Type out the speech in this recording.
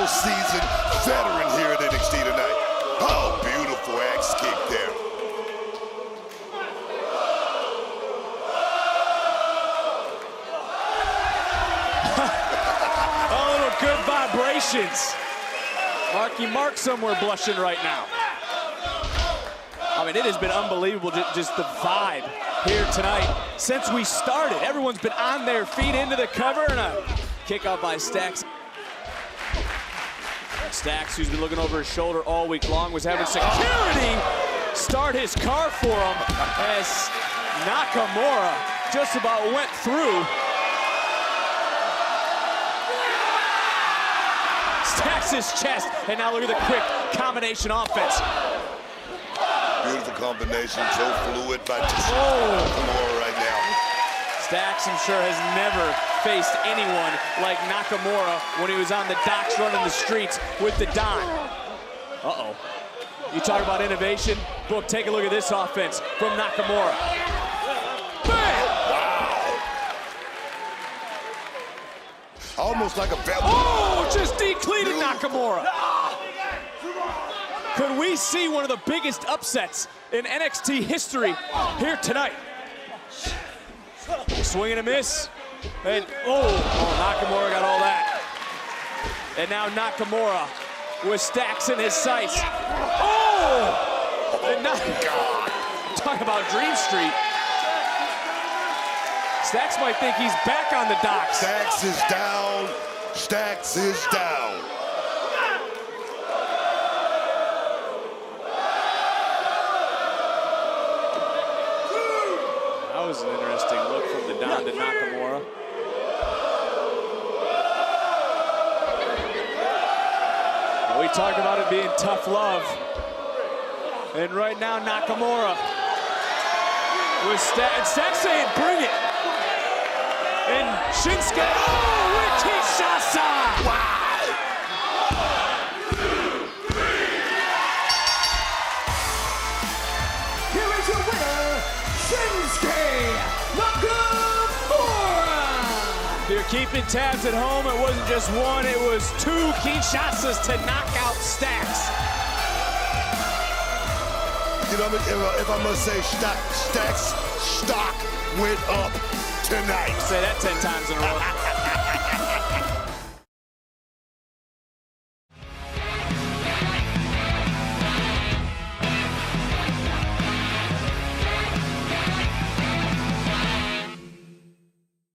season veteran here at NXT tonight. Oh, beautiful axe kick there. A little good vibrations. Marky Mark somewhere blushing right now. I mean, it has been unbelievable, just the vibe here tonight. Since we started, everyone's been on their feet into the cover, and a kick out by Stacks. Stacks, who's been looking over his shoulder all week long, was having security start his car for him as Nakamura just about went through. Stacks' chest, and now look at the quick combination offense. Beautiful combination, so fluid by Nakamura right now. Stacks, I'm sure, has never faced anyone like Nakamura when he was on the docks running the streets with the Don. Uh-oh. You talk about innovation? Book, take a look at this offense from Nakamura. Bam! Wow. Almost like a belt. Oh, just decleated Nakamura. Could we see one of the biggest upsets in NXT history here tonight? Swing and a miss. And Nakamura got all that. And now Nakamura with Stacks in his sights. Oh! And talk about Dream Street. Stacks might think he's back on the docks. Stacks is down. Stacks is down. That was an interesting look from the Don to Nakamura. We talk about it being tough love. And right now, Nakamura with Stacks saying, bring it. And Shinsuke, with Kinshasa! Wow! Here is your winner, Shinsuke Nakamura! If you're keeping tabs at home, it wasn't just one, it was two Kinshasas to knock out Stacks. You know, if I must say, Stacks' stock went up tonight. Say that 10 times in a row.